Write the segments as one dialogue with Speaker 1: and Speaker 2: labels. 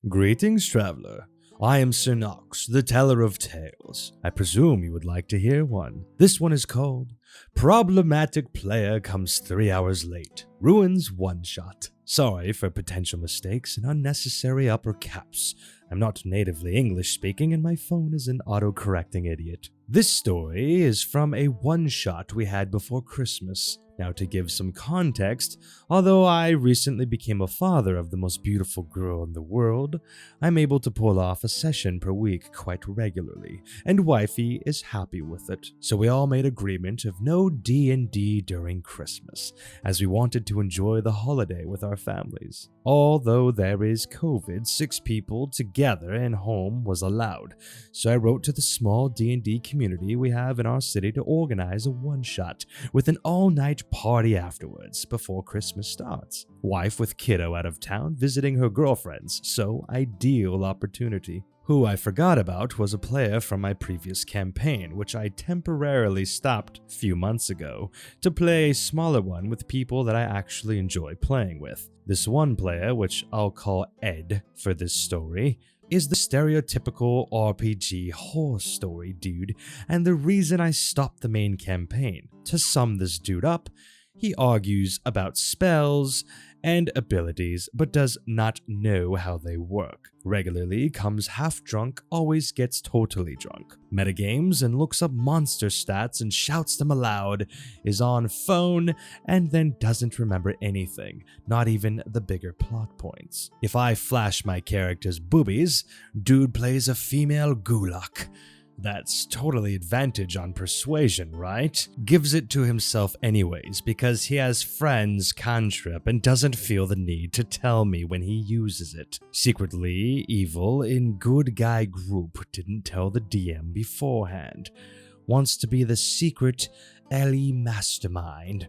Speaker 1: Greetings, traveler. I am Sir Nox, the teller of tales. I presume you would like to hear one. This one is called Problematic Player Comes 3 Hours Late, Ruins One Shot. Sorry for potential mistakes and unnecessary upper caps. I'm not natively English speaking and my phone is an auto-correcting idiot. This story is from a one-shot we had before Christmas. Now, to give some context, although I recently became a father of the most beautiful girl in the world, I'm able to pull off a session per week quite regularly, and wifey is happy with it. So we all made agreement of no D&D during Christmas, as we wanted to enjoy the holiday with our families. Although there is COVID, 6 people together in home was allowed, so I wrote to the small D&D community we have in our city to organize a one-shot with an all-night party afterwards before Christmas starts. Wife with kiddo out of town visiting her girlfriends, so ideal opportunity. Who I forgot about was a player from my previous campaign, which I temporarily stopped a few months ago to play a smaller one with people that I actually enjoy playing with. This one player, which I'll call Ed for this story, is the stereotypical RPG horror story dude, and the reason I stopped the main campaign. To sum this dude up, he argues about spells and abilities, but does not know how they work. Regularly comes half drunk, always gets totally drunk. Metagames and looks up monster stats and shouts them aloud, is on phone, and then doesn't remember anything, not even the bigger plot points. If I flash my character's boobies, dude plays a female gulak. That's totally advantage on persuasion, right? Gives it to himself anyways because he has friends cantrip and doesn't feel the need to tell me when he uses it. Secretly evil in good guy group didn't tell the DM beforehand. Wants to be the secret Ellie mastermind.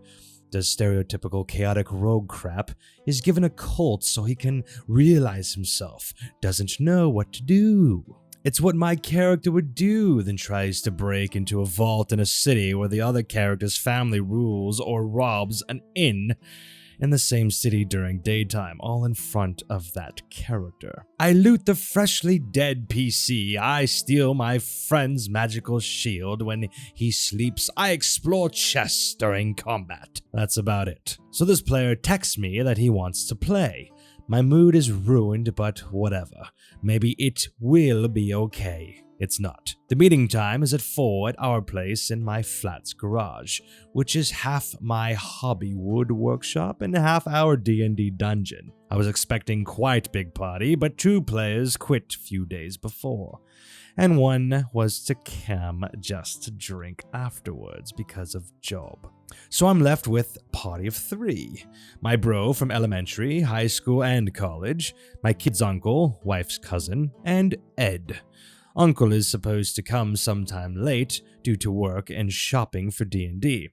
Speaker 1: Does stereotypical chaotic rogue crap, is given a cult so he can realize himself, doesn't know what to do. It's what my character would do, then tries to break into a vault in a city where the other character's family rules or robs an inn in the same city during daytime, all in front of that character. I loot the freshly dead PC, I steal my friend's magical shield when he sleeps, I explore chests during combat. That's about it. So this player texts me that he wants to play. My mood is ruined, but whatever. Maybe it will be okay. It's not. The meeting time is at 4 at our place in my flat's garage, which is half my hobby wood workshop and half our D&D dungeon. I was expecting quite big party, but 2 players quit a few days before, and one was to come just to drink afterwards because of job. So I'm left with party of 3. My bro from elementary, high school, and college, my kid's uncle, wife's cousin, and Ed. Uncle is supposed to come sometime late due to work and shopping for D&D.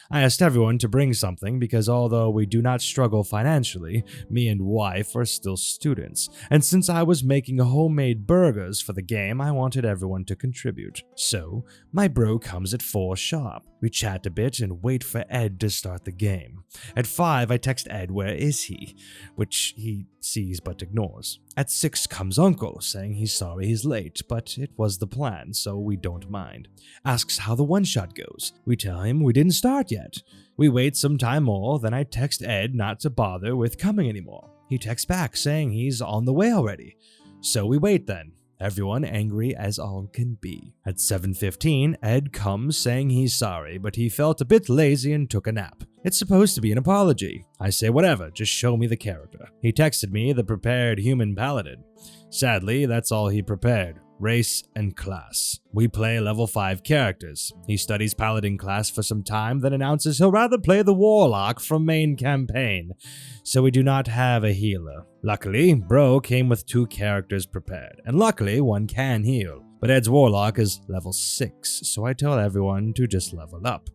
Speaker 1: I asked everyone to bring something because although we do not struggle financially, me and wife are still students, and since I was making homemade burgers for the game, I wanted everyone to contribute. So, my bro comes at 4 sharp. We chat a bit and wait for Ed to start the game. At 5, I text Ed where is he, which he sees but ignores. At 6 comes Uncle, saying he's sorry he's late, but it was the plan, so we don't mind. Asks how the one-shot goes. We tell him we didn't start yet. We wait some time more, then I text Ed not to bother with coming anymore. He texts back saying he's on the way already. So we wait then. Everyone angry as all can be. At 7:15, Ed comes saying he's sorry, but he felt a bit lazy and took a nap. It's supposed to be an apology. I say whatever, just show me the character. He texted me the prepared human paladin. Sadly, that's all he prepared. Race and class. We play level 5 characters. He studies paladin class for some time, then announces he'll rather play the warlock from main campaign, so we do not have a healer. Luckily, bro came with 2 characters prepared, and luckily one can heal. But Ed's warlock is level 6, so I tell everyone to just level up,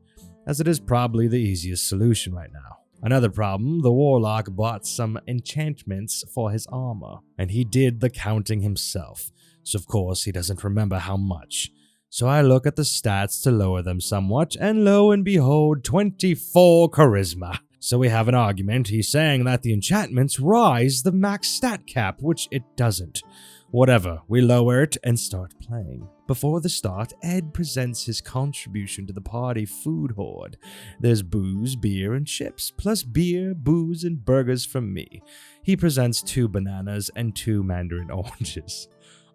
Speaker 1: as it is probably the easiest solution right now. Another problem, the warlock bought some enchantments for his armor, and he did the counting himself. So of course he doesn't remember how much. So I look at the stats to lower them somewhat, and lo and behold, 24 charisma. So we have an argument. He's saying that the enchantments rise the max stat cap, which it doesn't. Whatever, we lower it and start playing. Before the start, Ed presents his contribution to the party food hoard. There's booze, beer, and chips, plus beer, booze, and burgers from me. He presents 2 bananas and 2 mandarin oranges,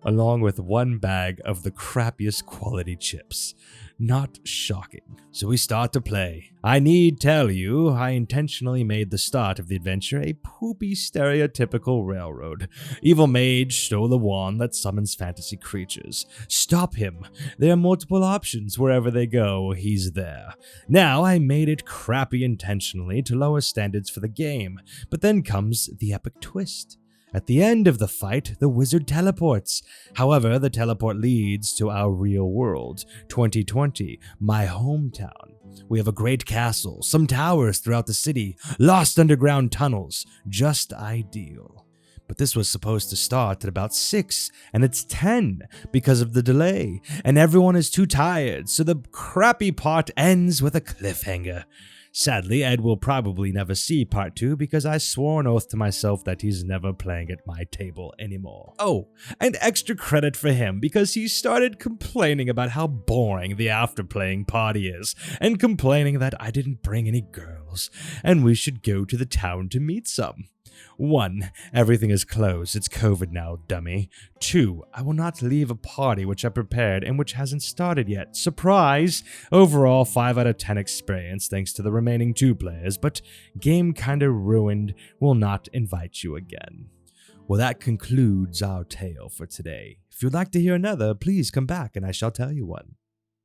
Speaker 1: along with 1 bag of the crappiest quality chips. Not shocking. So we start to play. I need tell you, I intentionally made the start of the adventure a poopy stereotypical railroad. Evil mage stole a wand that summons fantasy creatures. Stop him. There are multiple options. Wherever they go, he's there. Now I made it crappy intentionally to lower standards for the game, but then comes the epic twist. At the end of the fight, the wizard teleports. However, the teleport leads to our real world, 2020, my hometown. We have a great castle, some towers throughout the city, lost underground tunnels, just ideal. But this was supposed to start at about 6, and it's 10 because of the delay, and everyone is too tired, so the crappy part ends with a cliffhanger. Sadly, Ed will probably never see part 2 because I swore an oath to myself that he's never playing at my table anymore. Oh, and extra credit for him because he started complaining about how boring the after-playing party is, and complaining that I didn't bring any girls, and we should go to the town to meet some. 1. Everything is closed. It's COVID now, dummy. 2. I will not leave a party which I prepared and which hasn't started yet. Surprise! Overall, 5 out of 10 experience thanks to the remaining 2 players, but game kinda ruined. Will not invite you again. Well, that concludes our tale for today. If you'd like to hear another, please come back and I shall tell you one.